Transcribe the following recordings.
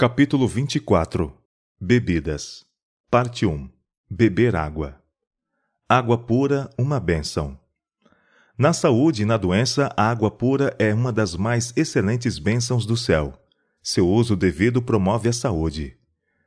Capítulo 24. Bebidas. Parte 1. Beber água. Água pura, uma bênção. Na saúde e na doença, a água pura é uma das mais excelentes bênçãos do céu. Seu uso devido promove a saúde.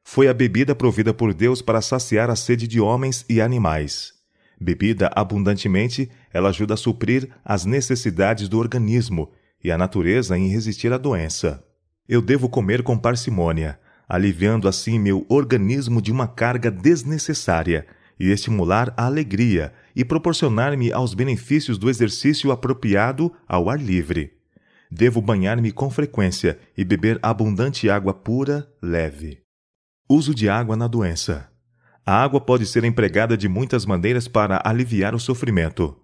Foi a bebida provida por Deus para saciar a sede de homens e animais. Bebida abundantemente, ela ajuda a suprir as necessidades do organismo e a natureza em resistir à doença. Eu devo comer com parcimônia, aliviando assim meu organismo de uma carga desnecessária e estimular a alegria e proporcionar-me aos benefícios do exercício apropriado ao ar livre. Devo banhar-me com frequência e beber abundante água pura, leve. Uso de água na doença. A água pode ser empregada de muitas maneiras para aliviar o sofrimento.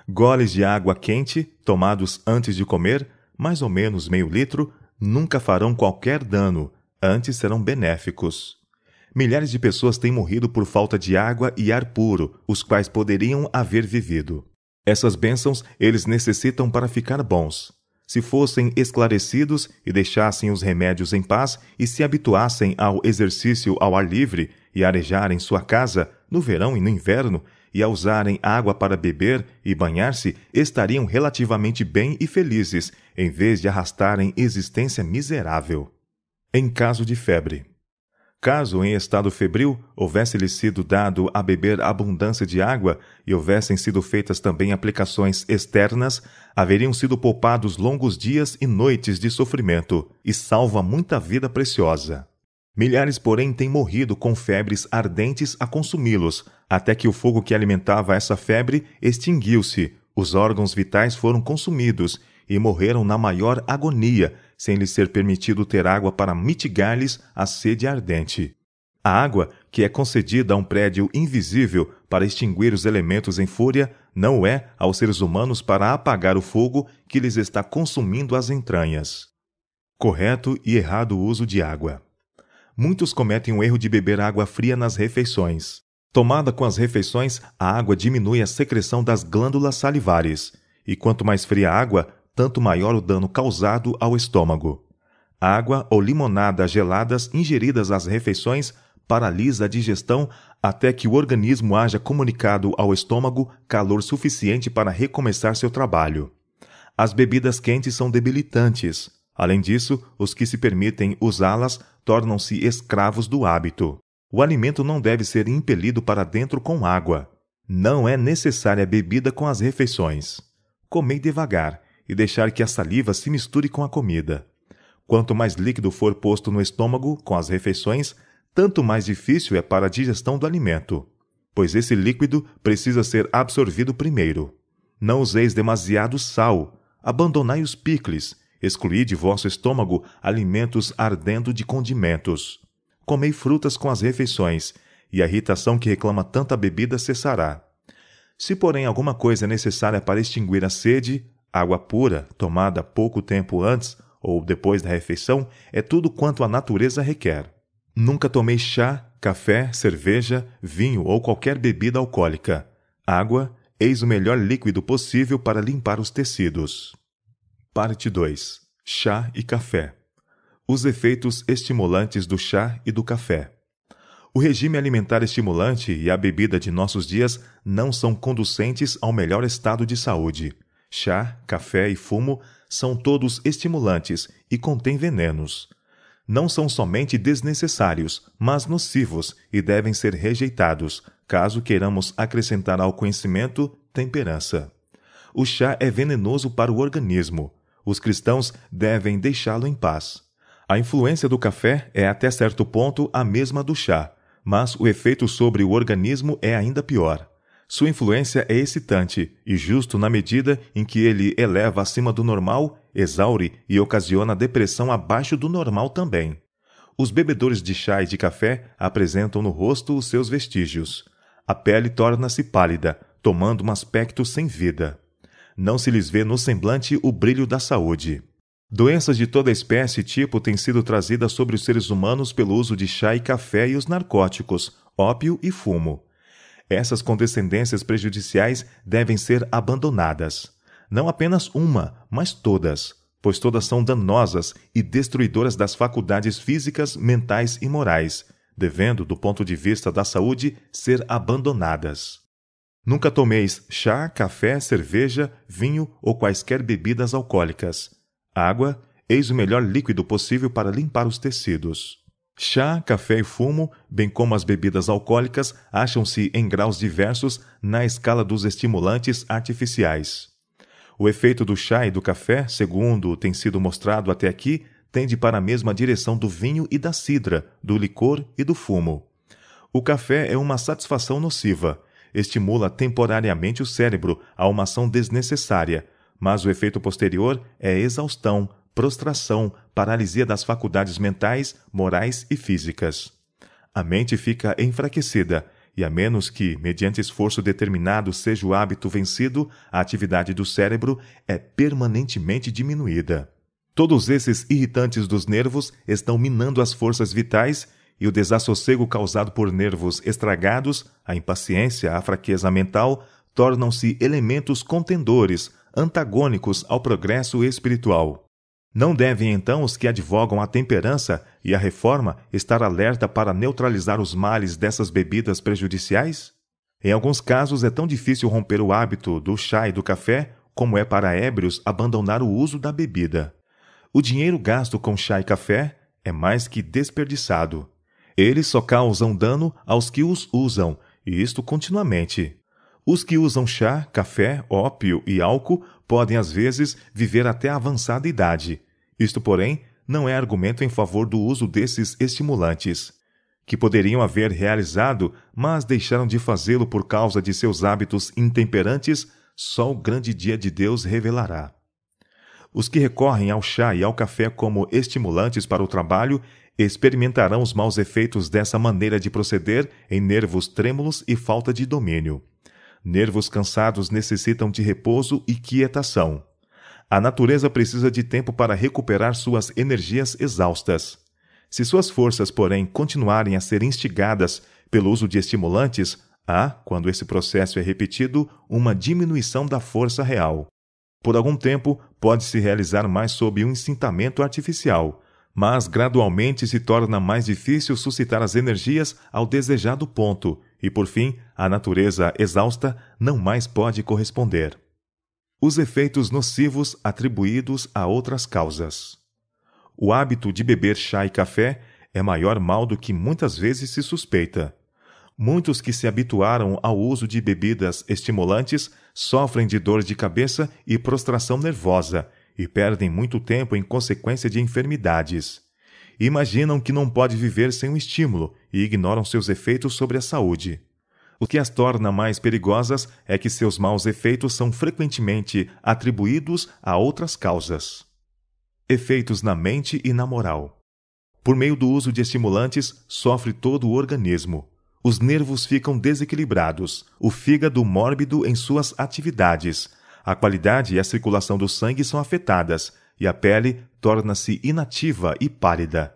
Goles de água quente, tomados antes de comer, mais ou menos meio litro, nunca farão qualquer dano, antes serão benéficos. Milhares de pessoas têm morrido por falta de água e ar puro, os quais poderiam haver vivido. Essas bênçãos eles necessitam para ficar bons. Se fossem esclarecidos e deixassem os remédios em paz e se habituassem ao exercício ao ar livre e arejarem sua casa, no verão e no inverno, e a usarem água para beber e banhar-se, estariam relativamente bem e felizes, em vez de arrastarem existência miserável. Em caso de febre. Caso, em estado febril, houvesse-lhe sido dado a beber abundância de água e houvessem sido feitas também aplicações externas, haveriam sido poupados longos dias e noites de sofrimento, e salva muita vida preciosa. Milhares, porém, têm morrido com febres ardentes a consumi-los, até que o fogo que alimentava essa febre extinguiu-se, os órgãos vitais foram consumidos e morreram na maior agonia, sem lhes ser permitido ter água para mitigar-lhes a sede ardente. A água, que é concedida a um prédio invisível para extinguir os elementos em fúria, não é aos seres humanos para apagar o fogo que lhes está consumindo as entranhas. Correto e errado uso de água. Muitos cometem o erro de beber água fria nas refeições. Tomada com as refeições, a água diminui a secreção das glândulas salivares, e quanto mais fria a água, tanto maior o dano causado ao estômago. Água ou limonada geladas ingeridas às refeições paralisa a digestão até que o organismo haja comunicado ao estômago calor suficiente para recomeçar seu trabalho. As bebidas quentes são debilitantes. Além disso, os que se permitem usá-las tornam-se escravos do hábito. O alimento não deve ser impelido para dentro com água. Não é necessária bebida com as refeições. Comei devagar e deixar que a saliva se misture com a comida. Quanto mais líquido for posto no estômago com as refeições, tanto mais difícil é para a digestão do alimento, pois esse líquido precisa ser absorvido primeiro. Não useis demasiado sal, abandonai os picles, excluí de vosso estômago alimentos ardendo de condimentos. Comei frutas com as refeições, e a irritação que reclama tanta bebida cessará. Se, porém, alguma coisa é necessária para extinguir a sede, água pura, tomada pouco tempo antes ou depois da refeição, é tudo quanto a natureza requer. Nunca tomei chá, café, cerveja, vinho ou qualquer bebida alcoólica. Água, eis o melhor líquido possível para limpar os tecidos. Parte 2. Chá e café. Os efeitos estimulantes do chá e do café. O regime alimentar estimulante e a bebida de nossos dias não são conducentes ao melhor estado de saúde. Chá, café e fumo são todos estimulantes e contêm venenos. Não são somente desnecessários, mas nocivos e devem ser rejeitados, caso queiramos acrescentar ao conhecimento temperança. O chá é venenoso para o organismo. Os cristãos devem deixá-lo em paz. A influência do café é até certo ponto a mesma do chá, mas o efeito sobre o organismo é ainda pior. Sua influência é excitante e justo na medida em que ele eleva acima do normal, exaure e ocasiona depressão abaixo do normal também. Os bebedores de chá e de café apresentam no rosto os seus vestígios. A pele torna-se pálida, tomando um aspecto sem vida. Não se lhes vê no semblante o brilho da saúde. Doenças de toda espécie e tipo têm sido trazidas sobre os seres humanos pelo uso de chá e café e os narcóticos, ópio e fumo. Essas condescendências prejudiciais devem ser abandonadas. Não apenas uma, mas todas. pois todas são danosas e destruidoras das faculdades físicas, mentais e morais, devendo, do ponto de vista da saúde, ser abandonadas. Nunca tomeis chá, café, cerveja, vinho ou quaisquer bebidas alcoólicas. Água, eis o melhor líquido possível para limpar os tecidos. Chá, café e fumo, bem como as bebidas alcoólicas, acham-se em graus diversos na escala dos estimulantes artificiais. O efeito do chá e do café, segundo tem sido mostrado até aqui, tende para a mesma direção do vinho e da cidra, do licor e do fumo. O café é uma satisfação nociva, estimula temporariamente o cérebro a uma ação desnecessária, mas o efeito posterior é exaustão, prostração, paralisia das faculdades mentais, morais e físicas. A mente fica enfraquecida, e a menos que, mediante esforço determinado, seja o hábito vencido, a atividade do cérebro é permanentemente diminuída. Todos esses irritantes dos nervos estão minando as forças vitais e o desassossego causado por nervos estragados, a impaciência, a fraqueza mental, tornam-se elementos contendores, antagônicos ao progresso espiritual. Não devem, então, os que advogam a temperança e a reforma estar alerta para neutralizar os males dessas bebidas prejudiciais? Em alguns casos é tão difícil romper o hábito do chá e do café como é para ébrios abandonar o uso da bebida. O dinheiro gasto com chá e café é mais que desperdiçado. Eles só causam dano aos que os usam, e isto continuamente. Os que usam chá, café, ópio e álcool podem, às vezes, viver até a avançada idade. Isto, porém, não é argumento em favor do uso desses estimulantes, que poderiam haver realizado, mas deixaram de fazê-lo por causa de seus hábitos intemperantes, só o grande dia de Deus revelará. Os que recorrem ao chá e ao café como estimulantes para o trabalho experimentarão os maus efeitos dessa maneira de proceder em nervos trêmulos e falta de domínio. Nervos cansados necessitam de repouso e quietação. A natureza precisa de tempo para recuperar suas energias exaustas. Se suas forças, porém, continuarem a ser instigadas pelo uso de estimulantes, há, quando esse processo é repetido, uma diminuição da força real. Por algum tempo, pode-se realizar mais sob um incitamento artificial, mas gradualmente se torna mais difícil suscitar as energias ao desejado ponto e, por fim, a natureza exausta não mais pode corresponder. Os efeitos nocivos atribuídos a outras causas. O hábito de beber chá e café é maior mal do que muitas vezes se suspeita. Muitos que se habituaram ao uso de bebidas estimulantes sofrem de dor de cabeça e prostração nervosa e perdem muito tempo em consequência de enfermidades. Imaginam que não pode viver sem um estímulo e ignoram seus efeitos sobre a saúde. O que as torna mais perigosas é que seus maus efeitos são frequentemente atribuídos a outras causas. Efeitos na mente e na moral. Por meio do uso de estimulantes, sofre todo o organismo. Os nervos ficam desequilibrados, o fígado mórbido em suas atividades, a qualidade e a circulação do sangue são afetadas e a pele torna-se inativa e pálida.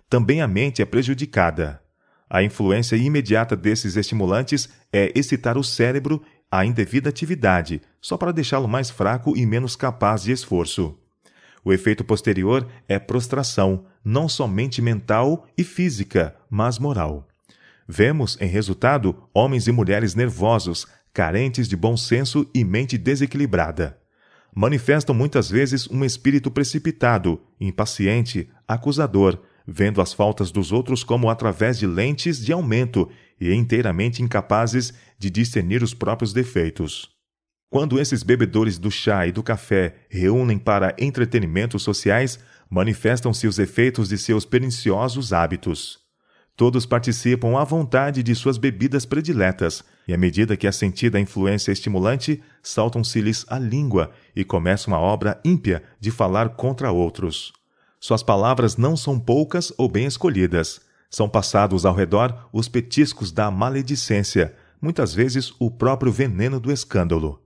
Também a mente é prejudicada. A influência imediata desses estimulantes é excitar o cérebro à indevida atividade, só para deixá-lo mais fraco e menos capaz de esforço. O efeito posterior é prostração, não somente mental e física, mas moral. Vemos, em resultado, homens e mulheres nervosos, carentes de bom senso e mente desequilibrada. Manifestam muitas vezes um espírito precipitado, impaciente, acusador, vendo as faltas dos outros como através de lentes de aumento e inteiramente incapazes de discernir os próprios defeitos. Quando esses bebedores do chá e do café reúnem para entretenimentos sociais, manifestam-se os efeitos de seus perniciosos hábitos. Todos participam à vontade de suas bebidas prediletas, e à medida que é sentida a influência estimulante, saltam-se-lhes a língua e começam a obra ímpia de falar contra outros. Suas palavras não são poucas ou bem escolhidas. São passados ao redor os petiscos da maledicência, muitas vezes o próprio veneno do escândalo.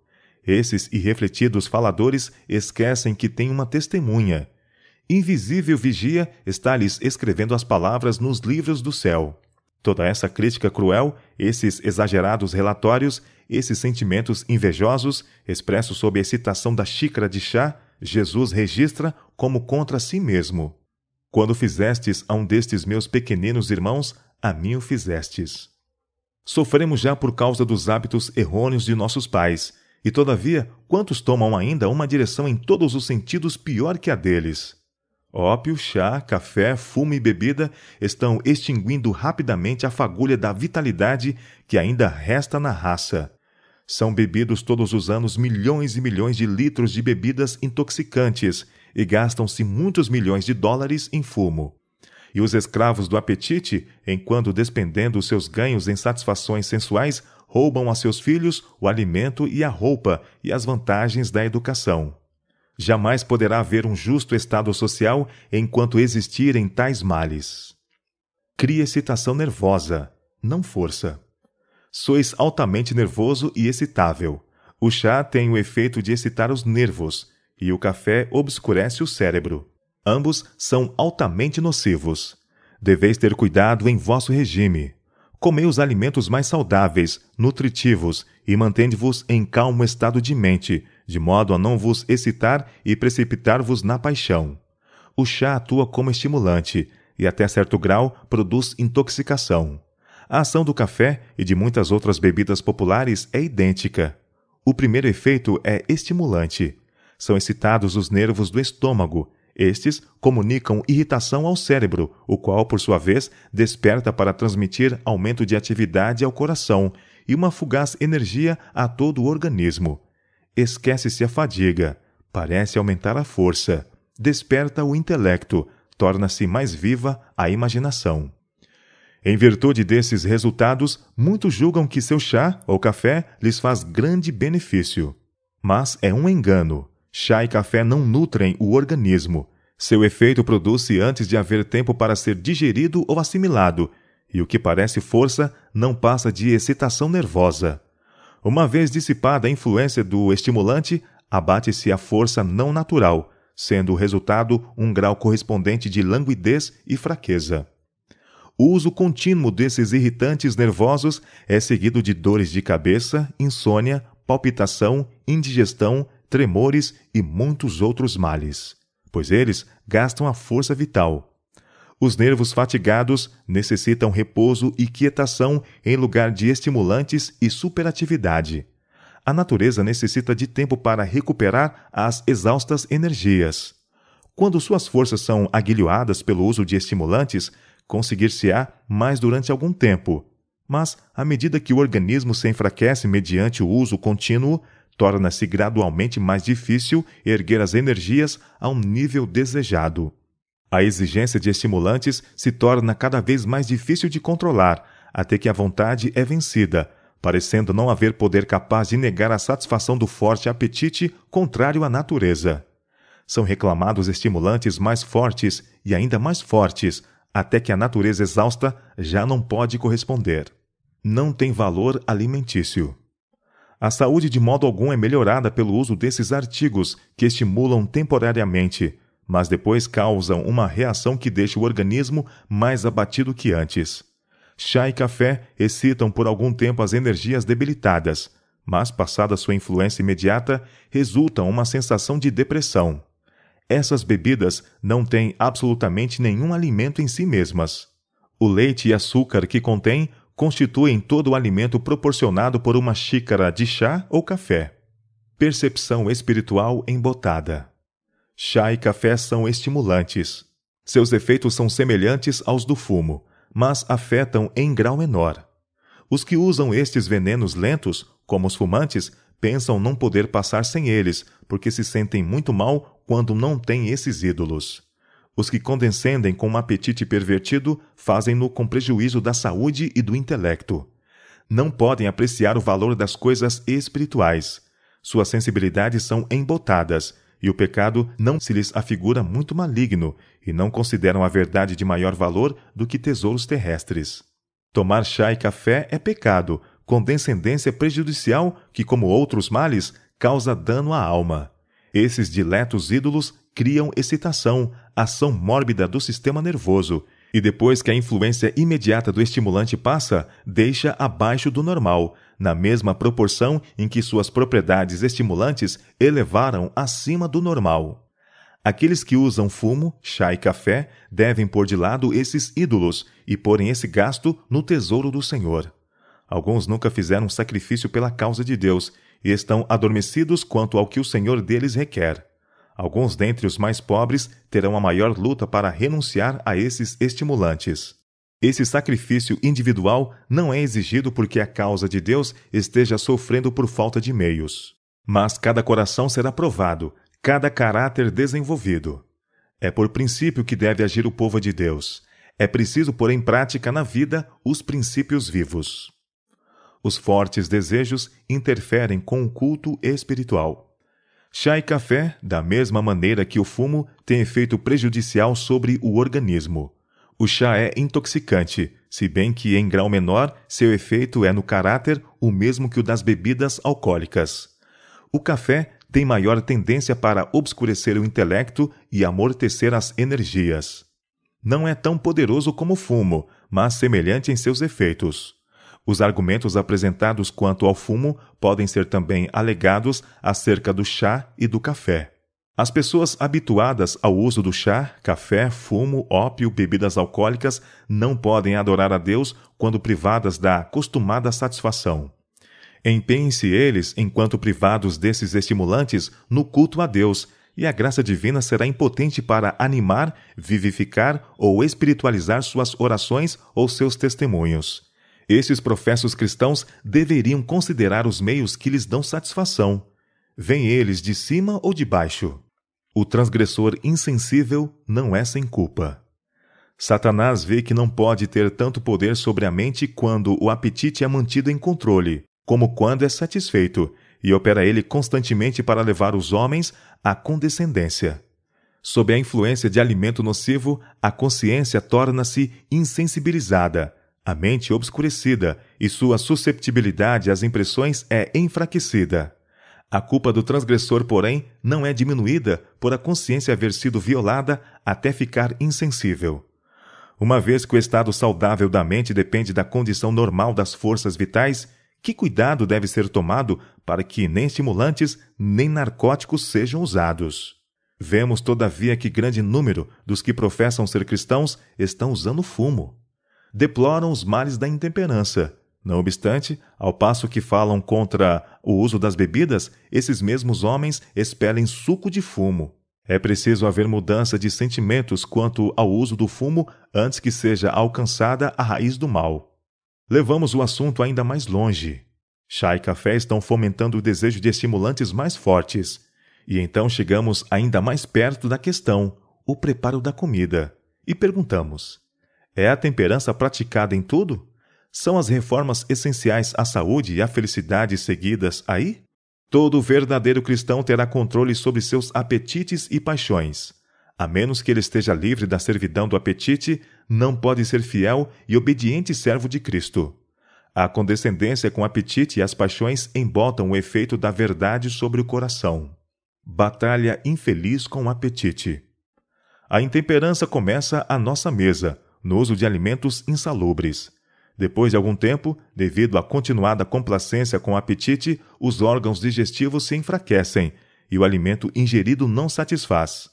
Esses irrefletidos faladores esquecem que têm uma testemunha. Invisível vigia está-lhes escrevendo as palavras nos livros do céu. Toda essa crítica cruel, esses exagerados relatórios, esses sentimentos invejosos, expressos sob a excitação da xícara de chá, Jesus registra como contra si mesmo: quando fizestes a um destes meus pequeninos irmãos, a mim o fizestes. Sofremos já por causa dos hábitos errôneos de nossos pais, e todavia, quantos tomam ainda uma direção em todos os sentidos pior que a deles? Ópio, chá, café, fumo e bebida estão extinguindo rapidamente a fagulha da vitalidade que ainda resta na raça. São bebidos todos os anos milhões e milhões de litros de bebidas intoxicantes e gastam-se muitos milhões de dólares em fumo. E os escravos do apetite, enquanto despendendo os seus ganhos em satisfações sensuais, roubam a seus filhos o alimento e a roupa e as vantagens da educação. Jamais poderá haver um justo estado social enquanto existirem tais males. Cria excitação nervosa, não força. Sois altamente nervoso e excitável. O chá tem o efeito de excitar os nervos, e o café obscurece o cérebro. Ambos são altamente nocivos. Deveis ter cuidado em vosso regime. Comei os alimentos mais saudáveis, nutritivos, e mantende-vos em calmo estado de mente, de modo a não vos excitar e precipitar-vos na paixão. O chá atua como estimulante, e até certo grau produz intoxicação. A ação do café e de muitas outras bebidas populares é idêntica. O primeiro efeito é estimulante. São excitados os nervos do estômago. Estes comunicam irritação ao cérebro, o qual, por sua vez, desperta para transmitir aumento de atividade ao coração e uma fugaz energia a todo o organismo. Esquece-se a fadiga, parece aumentar a força, desperta o intelecto, torna-se mais viva a imaginação. Em virtude desses resultados, muitos julgam que seu chá ou café lhes faz grande benefício. Mas é um engano. Chá e café não nutrem o organismo. Seu efeito produz-se antes de haver tempo para ser digerido ou assimilado, e o que parece força não passa de excitação nervosa. Uma vez dissipada a influência do estimulante, abate-se a força não natural, sendo o resultado um grau correspondente de languidez e fraqueza. O uso contínuo desses irritantes nervosos é seguido de dores de cabeça, insônia, palpitação, indigestão, tremores e muitos outros males, pois eles gastam a força vital. Os nervos fatigados necessitam repouso e quietação em lugar de estimulantes e superatividade. A natureza necessita de tempo para recuperar as exaustas energias. Quando suas forças são aguilhoadas pelo uso de estimulantes, conseguir-se-á mais durante algum tempo. Mas, à medida que o organismo se enfraquece mediante o uso contínuo, torna-se gradualmente mais difícil erguer as energias a um nível desejado. A exigência de estimulantes se torna cada vez mais difícil de controlar, até que a vontade é vencida, parecendo não haver poder capaz de negar a satisfação do forte apetite contrário à natureza. São reclamados estimulantes mais fortes e ainda mais fortes, até que a natureza exausta já não pode corresponder. Não tem valor alimentício. A saúde de modo algum é melhorada pelo uso desses artigos que estimulam temporariamente, mas depois causam uma reação que deixa o organismo mais abatido que antes. Chá e café excitam por algum tempo as energias debilitadas, mas passada sua influência imediata, resultam uma sensação de depressão. Essas bebidas não têm absolutamente nenhum alimento em si mesmas. O leite e açúcar que contém constituem todo o alimento proporcionado por uma xícara de chá ou café. Percepção espiritual embotada. Chá e café são estimulantes. Seus efeitos são semelhantes aos do fumo, mas afetam em grau menor. Os que usam estes venenos lentos, como os fumantes, pensam não poder passar sem eles, porque se sentem muito mal quando não têm esses ídolos. Os que condescendem com um apetite pervertido fazem-no com prejuízo da saúde e do intelecto. Não podem apreciar o valor das coisas espirituais. Suas sensibilidades são embotadas, e o pecado não se lhes afigura muito maligno, e não consideram a verdade de maior valor do que tesouros terrestres. Tomar chá e café é pecado, com descendência prejudicial que, como outros males, causa dano à alma. Esses diletos ídolos criam excitação, ação mórbida do sistema nervoso, E depois que a influência imediata do estimulante passa, deixa abaixo do normal, na mesma proporção em que suas propriedades estimulantes elevaram acima do normal. Aqueles que usam fumo, chá e café devem pôr de lado esses ídolos e porem esse gasto no tesouro do Senhor. Alguns nunca fizeram sacrifício pela causa de Deus e estão adormecidos quanto ao que o Senhor deles requer. Alguns dentre os mais pobres terão a maior luta para renunciar a esses estimulantes. Esse sacrifício individual não é exigido porque a causa de Deus esteja sofrendo por falta de meios. Mas cada coração será provado, cada caráter desenvolvido. É por princípio que deve agir o povo de Deus. É preciso pôr em prática na vida os princípios vivos. Os fortes desejos interferem com o culto espiritual. Chá e café, da mesma maneira que o fumo, têm efeito prejudicial sobre o organismo. O chá é intoxicante, se bem que em grau menor, seu efeito é no caráter o mesmo que o das bebidas alcoólicas. O café tem maior tendência para obscurecer o intelecto e amortecer as energias. Não é tão poderoso como o fumo, mas semelhante em seus efeitos. Os argumentos apresentados quanto ao fumo podem ser também alegados acerca do chá e do café. As pessoas habituadas ao uso do chá, café, fumo, ópio, bebidas alcoólicas não podem adorar a Deus quando privadas da acostumada satisfação. Empenhem-se eles, enquanto privados desses estimulantes, no culto a Deus, e a graça divina será impotente para animar, vivificar ou espiritualizar suas orações ou seus testemunhos. Esses professos cristãos deveriam considerar os meios que lhes dão satisfação. Vêm eles de cima ou de baixo? O transgressor insensível não é sem culpa. Satanás vê que não pode ter tanto poder sobre a mente quando o apetite é mantido em controle, como quando é satisfeito, e opera ele constantemente para levar os homens à condescendência. Sob a influência de alimento nocivo, a consciência torna-se insensibilizada, a mente obscurecida e sua susceptibilidade às impressões é enfraquecida. A culpa do transgressor, porém, não é diminuída por a consciência haver sido violada até ficar insensível. Uma vez que o estado saudável da mente depende da condição normal das forças vitais, que cuidado deve ser tomado para que nem estimulantes nem narcóticos sejam usados? Vemos, todavia, que grande número dos que professam ser cristãos estão usando fumo. Deploram os males da intemperança. Não obstante, ao passo que falam contra o uso das bebidas, esses mesmos homens expelem suco de fumo. É preciso haver mudança de sentimentos quanto ao uso do fumo antes que seja alcançada a raiz do mal. Levamos o assunto ainda mais longe. Chá e café estão fomentando o desejo de estimulantes mais fortes. E então chegamos ainda mais perto da questão, o preparo da comida. E perguntamos: é a temperança praticada em tudo? São as reformas essenciais à saúde e à felicidade seguidas aí? Todo verdadeiro cristão terá controle sobre seus apetites e paixões. A menos que ele esteja livre da servidão do apetite, não pode ser fiel e obediente servo de Cristo. A condescendência com o apetite e as paixões embotam o efeito da verdade sobre o coração. Batalha infeliz com o apetite. A intemperança começa à nossa mesa, no uso de alimentos insalubres. Depois de algum tempo, devido à continuada complacência com o apetite, os órgãos digestivos se enfraquecem e o alimento ingerido não satisfaz.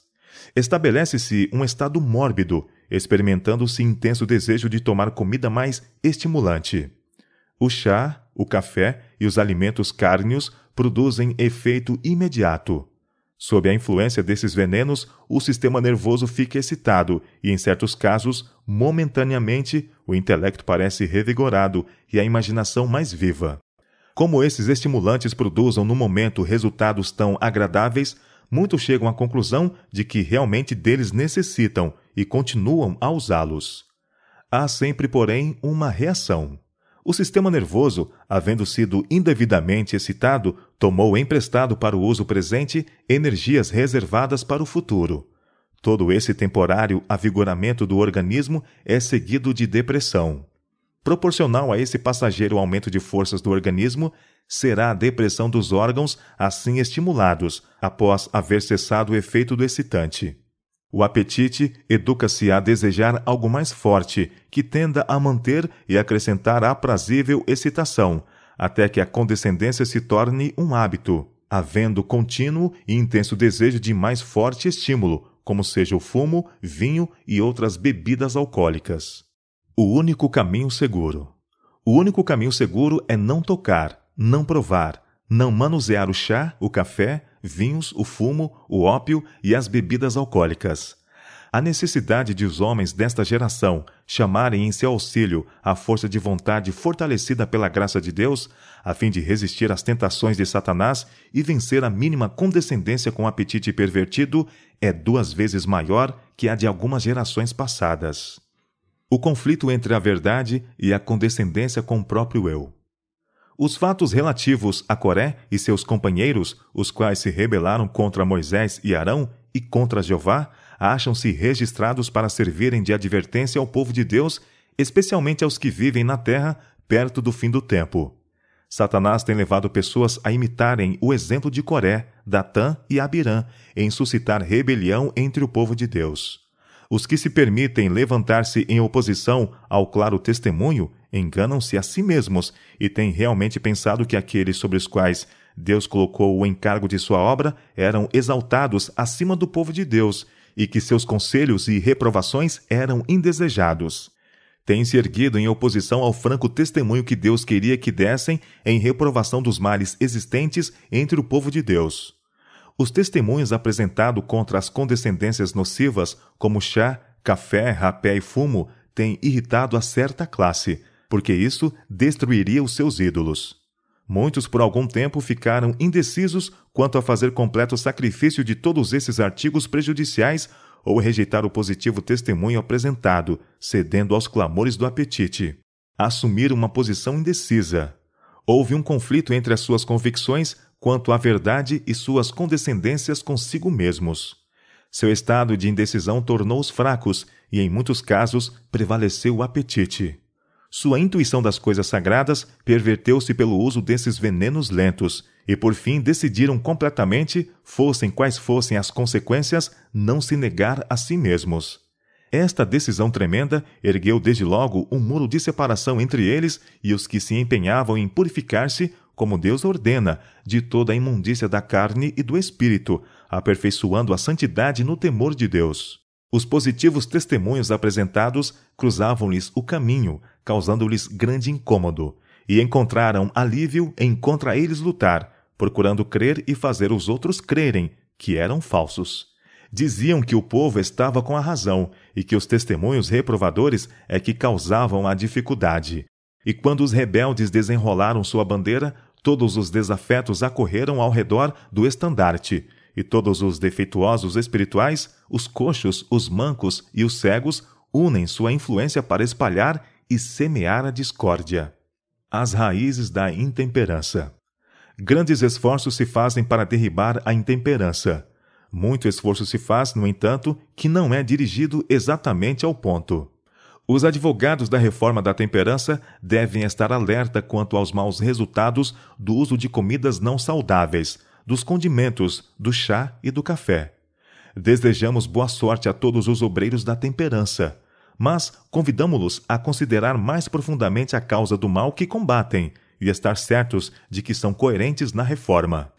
Estabelece-se um estado mórbido, experimentando-se intenso desejo de tomar comida mais estimulante. O chá, o café e os alimentos cárneos produzem efeito imediato. Sob a influência desses venenos, o sistema nervoso fica excitado e, em certos casos, momentaneamente, o intelecto parece revigorado e a imaginação mais viva. Como esses estimulantes produzam no momento resultados tão agradáveis, muitos chegam à conclusão de que realmente deles necessitam e continuam a usá-los. Há sempre, porém, uma reação. O sistema nervoso, havendo sido indevidamente excitado, tomou emprestado para o uso presente energias reservadas para o futuro. Todo esse temporário avigoramento do organismo é seguido de depressão. Proporcional a esse passageiro aumento de forças do organismo, será a depressão dos órgãos assim estimulados, após haver cessado o efeito do excitante. O apetite educa-se a desejar algo mais forte, que tenda a manter e acrescentar aprazível excitação, até que a condescendência se torne um hábito, havendo contínuo e intenso desejo de mais forte estímulo, como seja o fumo, vinho e outras bebidas alcoólicas. O único caminho seguro. O único caminho seguro é não tocar, não provar, não manusear o chá, o café, vinhos, o fumo, o ópio e as bebidas alcoólicas. A necessidade de os homens desta geração chamarem em seu auxílio a força de vontade fortalecida pela graça de Deus, a fim de resistir às tentações de Satanás e vencer a mínima condescendência com o apetite pervertido, é 2 vezes maior que a de algumas gerações passadas. O conflito entre a verdade e a condescendência com o próprio eu. Os fatos relativos a Coré e seus companheiros, os quais se rebelaram contra Moisés e Arão e contra Jeová, acham-se registrados para servirem de advertência ao povo de Deus, especialmente aos que vivem na terra perto do fim do tempo. Satanás tem levado pessoas a imitarem o exemplo de Coré, Datã e Abirã em suscitar rebelião entre o povo de Deus. Os que se permitem levantar-se em oposição ao claro testemunho enganam-se a si mesmos e têm realmente pensado que aqueles sobre os quais Deus colocou o encargo de sua obra eram exaltados acima do povo de Deus e que seus conselhos e reprovações eram indesejados. Têm-se erguido em oposição ao franco testemunho que Deus queria que dessem em reprovação dos males existentes entre o povo de Deus. Os testemunhos apresentados contra as condescendências nocivas, como chá, café, rapé e fumo, têm irritado a certa classe, porque isso destruiria os seus ídolos. Muitos por algum tempo ficaram indecisos quanto a fazer completo sacrifício de todos esses artigos prejudiciais ou rejeitar o positivo testemunho apresentado, cedendo aos clamores do apetite. Assumiram uma posição indecisa. Houve um conflito entre as suas convicções quanto à verdade e suas condescendências consigo mesmos. Seu estado de indecisão tornou-os fracos e, em muitos casos, prevaleceu o apetite. Sua intuição das coisas sagradas perverteu-se pelo uso desses venenos lentos e, por fim, decidiram completamente, fossem quais fossem as consequências, não se negar a si mesmos. Esta decisão tremenda ergueu desde logo um muro de separação entre eles e os que se empenhavam em purificar-se, como Deus ordena, de toda a imundícia da carne e do espírito, aperfeiçoando a santidade no temor de Deus. Os positivos testemunhos apresentados cruzavam-lhes o caminho, causando-lhes grande incômodo, e encontraram alívio em contra eles lutar, procurando crer e fazer os outros crerem, que eram falsos. Diziam que o povo estava com a razão e que os testemunhos reprovadores é que causavam a dificuldade. E quando os rebeldes desenrolaram sua bandeira, todos os desafetos acorreram ao redor do estandarte, e todos os defeituosos espirituais, os coxos, os mancos e os cegos, unem sua influência para espalhar e semear a discórdia. As raízes da intemperança. Grandes esforços se fazem para derribar a intemperança. Muito esforço se faz, no entanto, que não é dirigido exatamente ao ponto. Os advogados da reforma da temperança devem estar alerta quanto aos maus resultados do uso de comidas não saudáveis, dos condimentos, do chá e do café. Desejamos boa sorte a todos os obreiros da temperança, mas convidamo-los a considerar mais profundamente a causa do mal que combatem e estar certos de que são coerentes na reforma.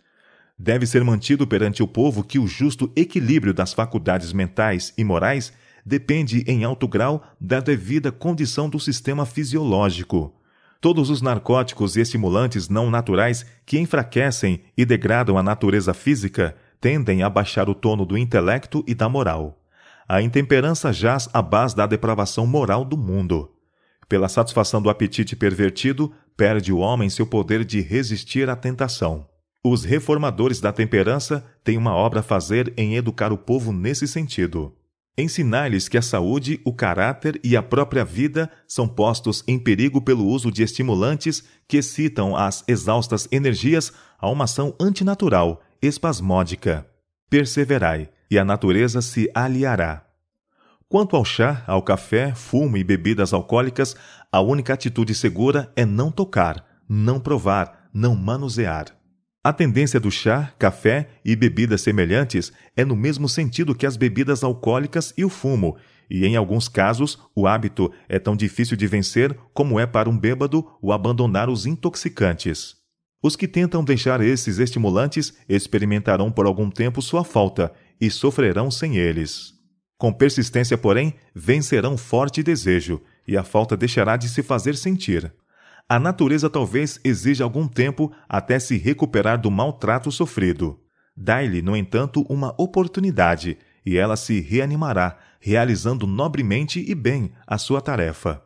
Deve ser mantido perante o povo que o justo equilíbrio das faculdades mentais e morais depende em alto grau da devida condição do sistema fisiológico. Todos os narcóticos e estimulantes não naturais que enfraquecem e degradam a natureza física tendem a baixar o tono do intelecto e da moral. A intemperança jaz à base da depravação moral do mundo. Pela satisfação do apetite pervertido, perde o homem seu poder de resistir à tentação. Os reformadores da temperança têm uma obra a fazer em educar o povo nesse sentido. Ensinar-lhes que a saúde, o caráter e a própria vida são postos em perigo pelo uso de estimulantes que excitam as exaustas energias a uma ação antinatural, espasmódica. Perseverai, e a natureza se aliará. Quanto ao chá, ao café, fumo e bebidas alcoólicas, a única atitude segura é não tocar, não provar, não manusear. A tendência do chá, café e bebidas semelhantes é no mesmo sentido que as bebidas alcoólicas e o fumo, e em alguns casos o hábito é tão difícil de vencer como é para um bêbado o abandonar os intoxicantes. Os que tentam deixar esses estimulantes experimentarão por algum tempo sua falta e sofrerão sem eles. Com persistência, porém, vencerão forte desejo, e a falta deixará de se fazer sentir. A natureza talvez exija algum tempo até se recuperar do maltrato sofrido. Dai-lhe, no entanto, uma oportunidade, e ela se reanimará, realizando nobremente e bem a sua tarefa.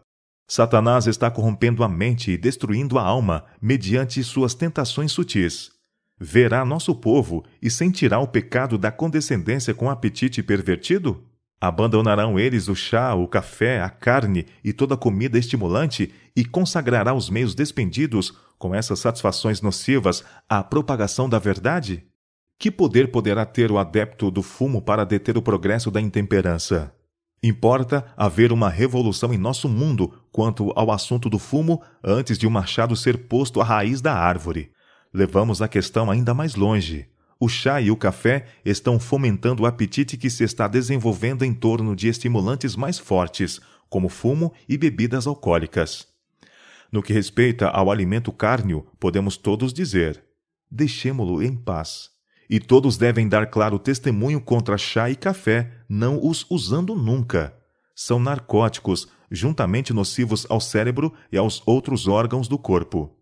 Satanás está corrompendo a mente e destruindo a alma mediante suas tentações sutis. Verá nosso povo e sentirá o pecado da condescendência com apetite pervertido? Abandonarão eles o chá, o café, a carne e toda comida estimulante e consagrará os meios despendidos com essas satisfações nocivas à propagação da verdade? Que poder poderá ter o adepto do fumo para deter o progresso da intemperança? Importa haver uma revolução em nosso mundo quanto ao assunto do fumo antes de o machado ser posto à raiz da árvore. Levamos a questão ainda mais longe. O chá e o café estão fomentando o apetite que se está desenvolvendo em torno de estimulantes mais fortes, como fumo e bebidas alcoólicas. No que respeita ao alimento cárneo, podemos todos dizer: deixemo-lo em paz. E todos devem dar claro testemunho contra chá e café, não os usando nunca. São narcóticos, juntamente nocivos ao cérebro e aos outros órgãos do corpo.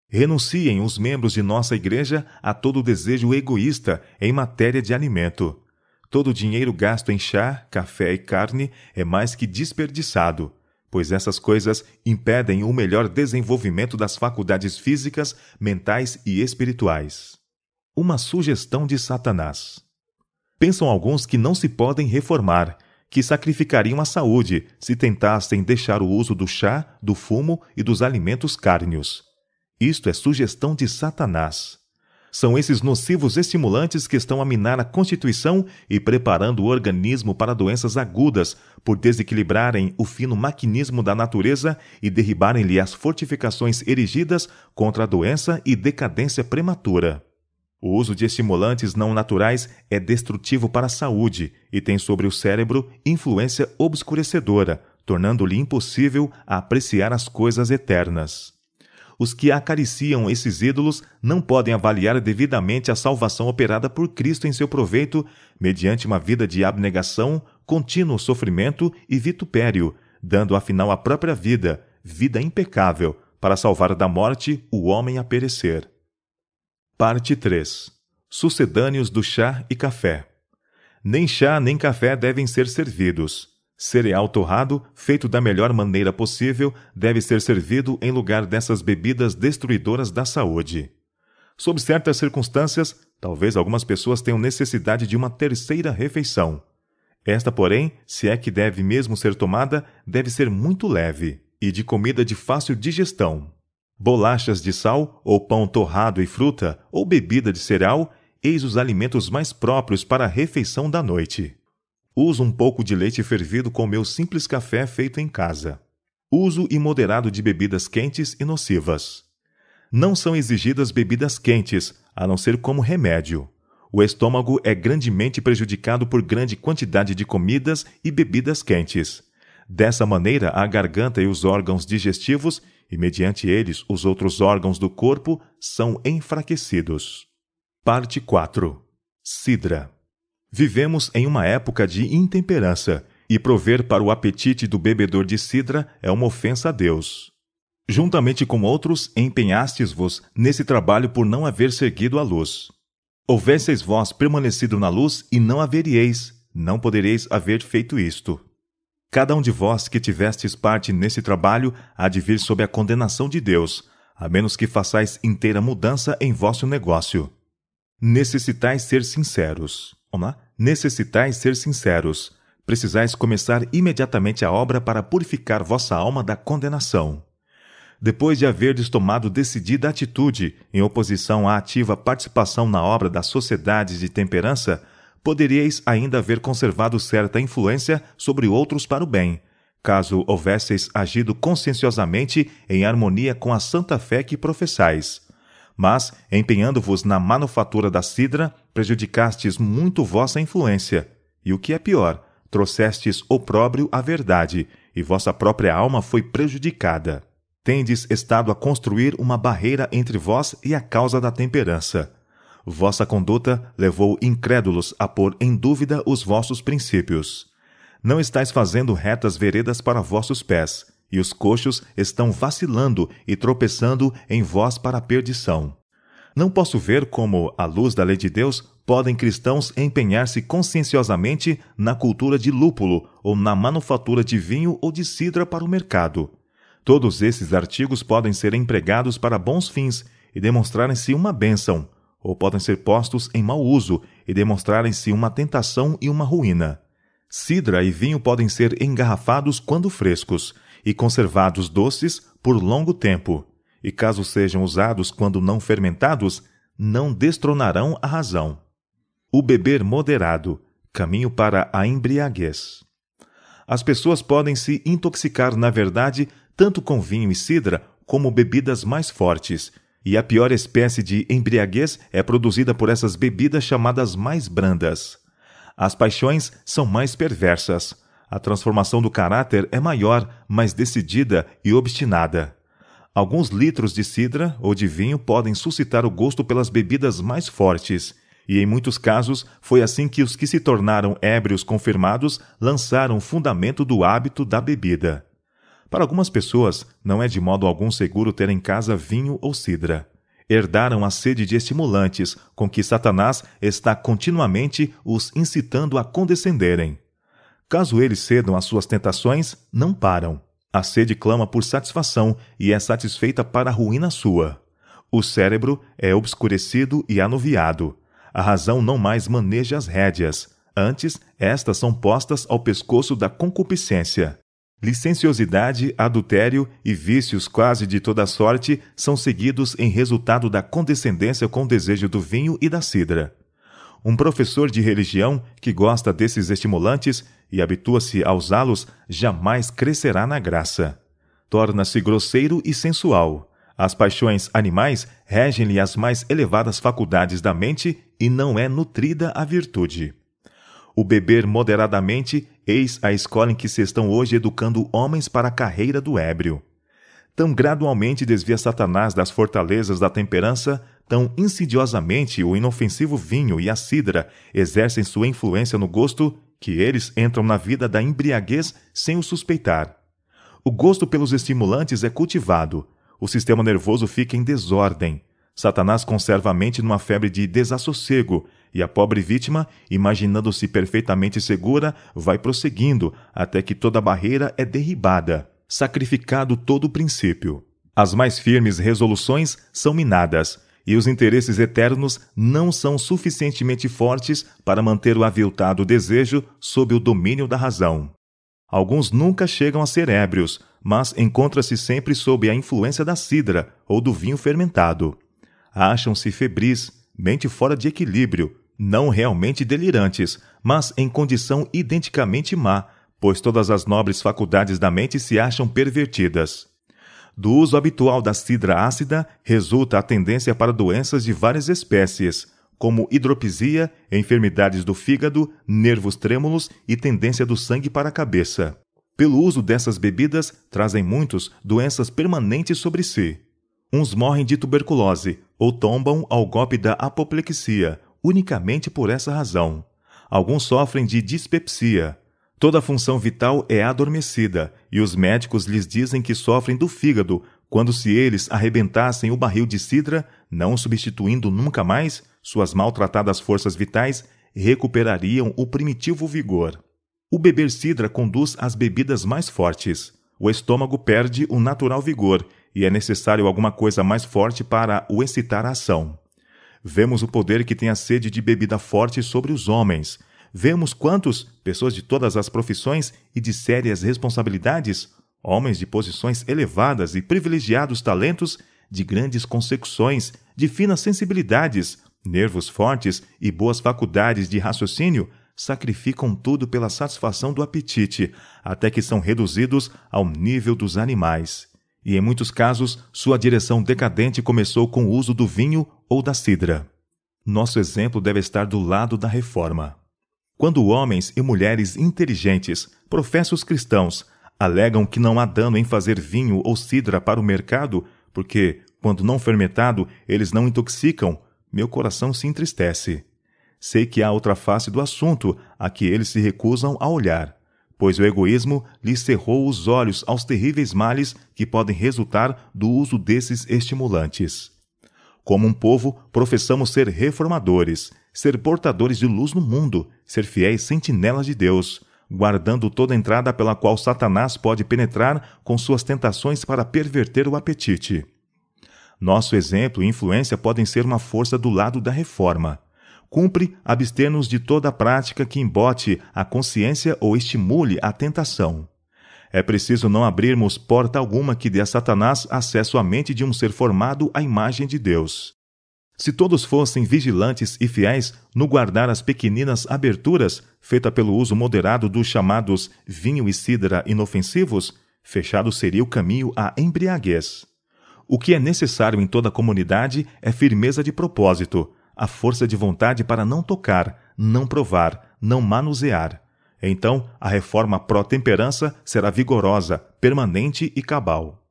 Renunciem os membros de nossa igreja a todo desejo egoísta em matéria de alimento. Todo o dinheiro gasto em chá, café e carne é mais que desperdiçado, pois essas coisas impedem o melhor desenvolvimento das faculdades físicas, mentais e espirituais. Uma sugestão de Satanás. Pensam alguns que não se podem reformar, que sacrificariam a saúde se tentassem deixar o uso do chá, do fumo e dos alimentos cárneos. Isto é sugestão de Satanás. São esses nocivos estimulantes que estão a minar a constituição e preparando o organismo para doenças agudas por desequilibrarem o fino maquinismo da natureza e derribarem-lhe as fortificações erigidas contra a doença e decadência prematura. O uso de estimulantes não naturais é destrutivo para a saúde e tem sobre o cérebro influência obscurecedora, tornando-lhe impossível apreciar as coisas eternas. Os que acariciam esses ídolos não podem avaliar devidamente a salvação operada por Cristo em seu proveito, mediante uma vida de abnegação, contínuo sofrimento e vitupério, dando afinal a própria vida, vida impecável, para salvar da morte o homem a perecer. Parte 3. Sucedâneos do chá e café. Nem chá nem café devem ser servidos. Cereal torrado, feito da melhor maneira possível, deve ser servido em lugar dessas bebidas destruidoras da saúde. Sob certas circunstâncias, talvez algumas pessoas tenham necessidade de uma terceira refeição. Esta, porém, se é que deve mesmo ser tomada, deve ser muito leve e de comida de fácil digestão. Bolachas de sal, ou pão torrado e fruta, ou bebida de cereal, eis os alimentos mais próprios para a refeição da noite. Uso um pouco de leite fervido com meu simples café feito em casa. Uso imoderado de bebidas quentes e nocivas. Não são exigidas bebidas quentes, a não ser como remédio. O estômago é grandemente prejudicado por grande quantidade de comidas e bebidas quentes. Dessa maneira, a garganta e os órgãos digestivos, e mediante eles os outros órgãos do corpo, são enfraquecidos. Parte 4. Sidra. Vivemos em uma época de intemperança, e prover para o apetite do bebedor de sidra é uma ofensa a Deus. Juntamente com outros, empenhastes-vos nesse trabalho por não haver seguido a luz. Houvesseis vós permanecido na luz e não haveríeis, não podereis haver feito isto. Cada um de vós que tivestes parte nesse trabalho há de vir sob a condenação de Deus, a menos que façais inteira mudança em vosso negócio. Necessitais ser sinceros. Necessitais ser sinceros. Precisais começar imediatamente a obra para purificar vossa alma da condenação. Depois de haverdes tomado decidida atitude em oposição à ativa participação na obra das sociedades de temperança, poderíeis ainda haver conservado certa influência sobre outros para o bem, caso houvesseis agido conscienciosamente em harmonia com a santa fé que professais. Mas, empenhando-vos na manufatura da cidra, prejudicastes muito vossa influência. E o que é pior, trouxestes opróbrio à verdade, e vossa própria alma foi prejudicada. Tendes estado a construir uma barreira entre vós e a causa da temperança. Vossa conduta levou incrédulos a pôr em dúvida os vossos princípios. Não estáis fazendo retas veredas para vossos pés, e os coxos estão vacilando e tropeçando em vós para a perdição. Não posso ver como, à luz da lei de Deus, podem cristãos empenhar-se conscienciosamente na cultura de lúpulo ou na manufatura de vinho ou de cidra para o mercado. Todos esses artigos podem ser empregados para bons fins e demonstrarem-se uma bênção, ou podem ser postos em mau uso e demonstrarem-se uma tentação e uma ruína. Cidra e vinho podem ser engarrafados quando frescos e conservados doces por longo tempo, e caso sejam usados quando não fermentados, não destronarão a razão. O beber moderado, caminho para a embriaguez. As pessoas podem se intoxicar, na verdade, tanto com vinho e cidra, como bebidas mais fortes, e a pior espécie de embriaguez é produzida por essas bebidas chamadas mais brandas. As paixões são mais perversas. A transformação do caráter é maior, mais decidida e obstinada. Alguns litros de cidra ou de vinho podem suscitar o gosto pelas bebidas mais fortes, e em muitos casos foi assim que os que se tornaram ébrios confirmados lançaram o fundamento do hábito da bebida. Para algumas pessoas, não é de modo algum seguro ter em casa vinho ou cidra. Herdaram a sede de estimulantes, com que Satanás está continuamente os incitando a condescenderem. Caso eles cedam às suas tentações, não param. A sede clama por satisfação e é satisfeita para a ruína sua. O cérebro é obscurecido e anuviado. A razão não mais maneja as rédeas. Antes, estas são postas ao pescoço da concupiscência. Licenciosidade, adultério e vícios quase de toda sorte são seguidos em resultado da condescendência com o desejo do vinho e da cidra. Um professor de religião que gosta desses estimulantes e habitua-se a usá-los jamais crescerá na graça. Torna-se grosseiro e sensual. As paixões animais regem-lhe as mais elevadas faculdades da mente e não é nutrida a virtude. O beber moderadamente, eis a escola em que se estão hoje educando homens para a carreira do ébrio. Tão gradualmente desvia Satanás das fortalezas da temperança, tão insidiosamente o inofensivo vinho e a cidra exercem sua influência no gosto, que eles entram na vida da embriaguez sem o suspeitar. O gosto pelos estimulantes é cultivado, o sistema nervoso fica em desordem. Satanás conserva a mente numa febre de desassossego, e a pobre vítima, imaginando-se perfeitamente segura, vai prosseguindo até que toda barreira é derribada, sacrificado todo o princípio. As mais firmes resoluções são minadas, e os interesses eternos não são suficientemente fortes para manter o aviltado desejo sob o domínio da razão. Alguns nunca chegam a ser ébrios, mas encontram-se sempre sob a influência da cidra ou do vinho fermentado. Acham-se febris, mente fora de equilíbrio, não realmente delirantes, mas em condição identicamente má, pois todas as nobres faculdades da mente se acham pervertidas. Do uso habitual da cidra ácida resulta a tendência para doenças de várias espécies, como hidropisia, enfermidades do fígado, nervos trêmulos e tendência do sangue para a cabeça. Pelo uso dessas bebidas, trazem muitos doenças permanentes sobre si. Uns morrem de tuberculose ou tombam ao golpe da apoplexia, unicamente por essa razão. Alguns sofrem de dispepsia. Toda a função vital é adormecida, e os médicos lhes dizem que sofrem do fígado, quando se eles arrebentassem o barril de cidra, não substituindo nunca mais, suas maltratadas forças vitais recuperariam o primitivo vigor. O beber cidra conduz às bebidas mais fortes. O estômago perde o natural vigor, e é necessário alguma coisa mais forte para o excitar à ação. Vemos o poder que tem a sede de bebida forte sobre os homens. Vemos quantos, pessoas de todas as profissões e de sérias responsabilidades, homens de posições elevadas e privilegiados talentos, de grandes consecuções, de finas sensibilidades, nervos fortes e boas faculdades de raciocínio, sacrificam tudo pela satisfação do apetite, até que são reduzidos ao nível dos animais. e em muitos casos sua direção decadente começou com o uso do vinho ou da cidra. Nosso exemplo deve estar do lado da reforma. Quando homens e mulheres inteligentes, professos cristãos, alegam que não há dano em fazer vinho ou cidra para o mercado, porque, quando não fermentado, eles não intoxicam, meu coração se entristece. Sei que há outra face do assunto a que eles se recusam a olhar, pois o egoísmo lhes cerrou os olhos aos terríveis males que podem resultar do uso desses estimulantes. Como um povo, professamos ser reformadores, ser portadores de luz no mundo, ser fiéis sentinelas de Deus, guardando toda entrada pela qual Satanás pode penetrar com suas tentações para perverter o apetite. Nosso exemplo e influência podem ser uma força do lado da reforma. Cumpre abster-nos de toda prática que embote a consciência ou estimule a tentação. É preciso não abrirmos porta alguma que dê a Satanás acesso à mente de um ser formado à imagem de Deus. Se todos fossem vigilantes e fiéis no guardar as pequeninas aberturas, feitas pelo uso moderado dos chamados vinho e cidra inofensivos, fechado seria o caminho à embriaguez. O que é necessário em toda a comunidade é firmeza de propósito, a força de vontade para não tocar, não provar, não manusear. Então, a reforma pró-temperança será vigorosa, permanente e cabal.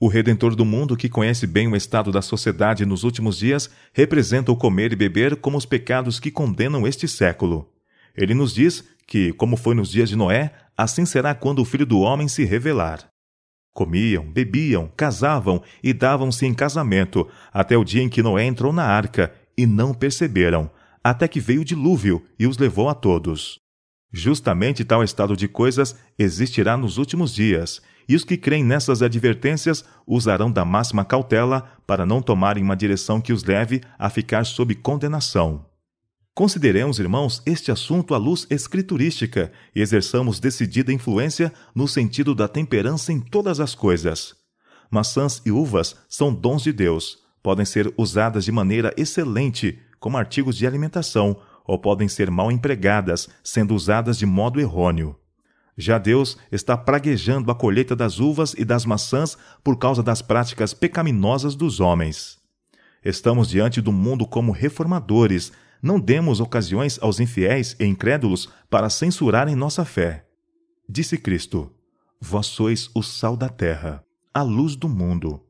O Redentor do mundo, que conhece bem o estado da sociedade nos últimos dias, representa o comer e beber como os pecados que condenam este século. Ele nos diz que, como foi nos dias de Noé, assim será quando o Filho do Homem se revelar. Comiam, bebiam, casavam e davam-se em casamento, até o dia em que Noé entrou na arca, e não perceberam, até que veio o dilúvio e os levou a todos. Justamente tal estado de coisas existirá nos últimos dias, e os que creem nessas advertências usarão da máxima cautela para não tomarem uma direção que os leve a ficar sob condenação. Consideremos, irmãos, este assunto à luz escriturística e exerçamos decidida influência no sentido da temperança em todas as coisas. Maçãs e uvas são dons de Deus, podem ser usadas de maneira excelente como artigos de alimentação, ou podem ser mal empregadas, sendo usadas de modo errôneo. Já Deus está praguejando a colheita das uvas e das maçãs por causa das práticas pecaminosas dos homens. Estamos diante do mundo como reformadores. Não demos ocasiões aos infiéis e incrédulos para censurarem nossa fé. Disse Cristo: Vós sois o sal da terra, a luz do mundo.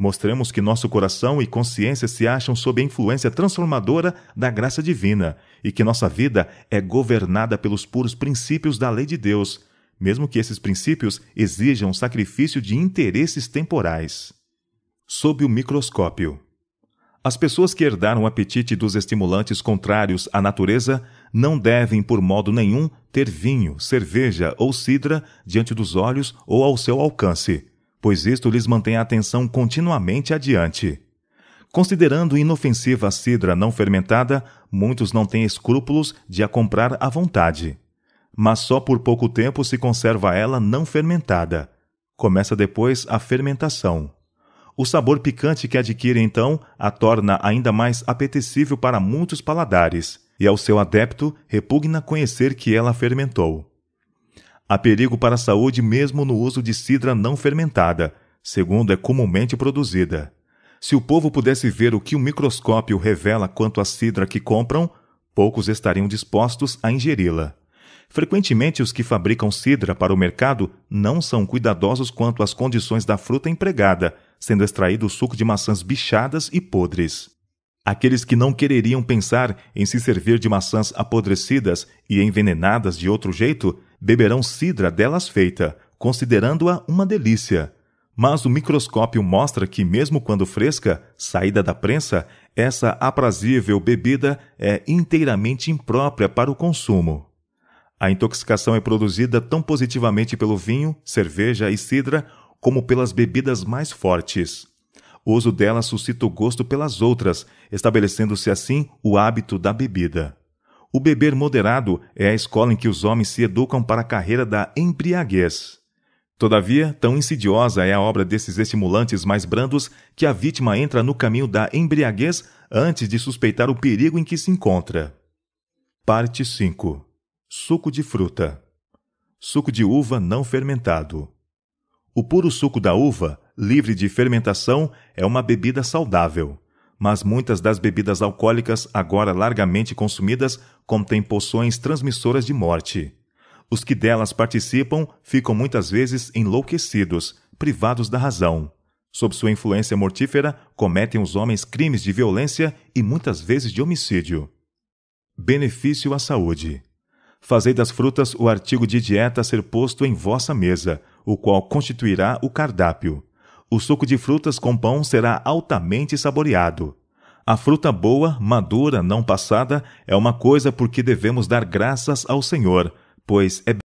Mostremos que nosso coração e consciência se acham sob a influência transformadora da graça divina e que nossa vida é governada pelos puros princípios da lei de Deus, mesmo que esses princípios exijam sacrifício de interesses temporais. Sob o microscópio. As pessoas que herdaram o apetite dos estimulantes contrários à natureza não devem, por modo nenhum, ter vinho, cerveja ou cidra diante dos olhos ou ao seu alcance, pois isto lhes mantém a atenção continuamente adiante. Considerando inofensiva a cidra não fermentada, muitos não têm escrúpulos de a comprar à vontade. Mas só por pouco tempo se conserva ela não fermentada. Começa depois a fermentação. O sabor picante que adquire então a torna ainda mais apetecível para muitos paladares, e ao seu adepto repugna conhecer que ela fermentou. Há perigo para a saúde mesmo no uso de cidra não fermentada, segundo é comumente produzida. Se o povo pudesse ver o que o microscópio revela quanto à cidra que compram, poucos estariam dispostos a ingeri-la. Frequentemente, os que fabricam cidra para o mercado não são cuidadosos quanto às condições da fruta empregada, sendo extraído o suco de maçãs bichadas e podres. Aqueles que não quereriam pensar em se servir de maçãs apodrecidas e envenenadas de outro jeito, beberão cidra delas feita, considerando-a uma delícia. Mas o microscópio mostra que, mesmo quando fresca, saída da prensa, essa aprazível bebida é inteiramente imprópria para o consumo. A intoxicação é produzida tão positivamente pelo vinho, cerveja e cidra, como pelas bebidas mais fortes. O uso delas suscita o gosto pelas outras, estabelecendo-se assim o hábito da bebida. O beber moderado é a escola em que os homens se educam para a carreira da embriaguez. Todavia, tão insidiosa é a obra desses estimulantes mais brandos que a vítima entra no caminho da embriaguez antes de suspeitar o perigo em que se encontra. Parte 5. Suco de fruta. Suco de uva não fermentado. O puro suco da uva, livre de fermentação, é uma bebida saudável. Mas muitas das bebidas alcoólicas, agora largamente consumidas, contêm poções transmissoras de morte. Os que delas participam ficam muitas vezes enlouquecidos, privados da razão. Sob sua influência mortífera, cometem os homens crimes de violência e muitas vezes de homicídio. Benefício à saúde. Fazei das frutas o artigo de dieta a ser posto em vossa mesa, o qual constituirá o cardápio. O suco de frutas com pão será altamente saboreado. A fruta boa, madura, não passada, é uma coisa por que devemos dar graças ao Senhor, pois é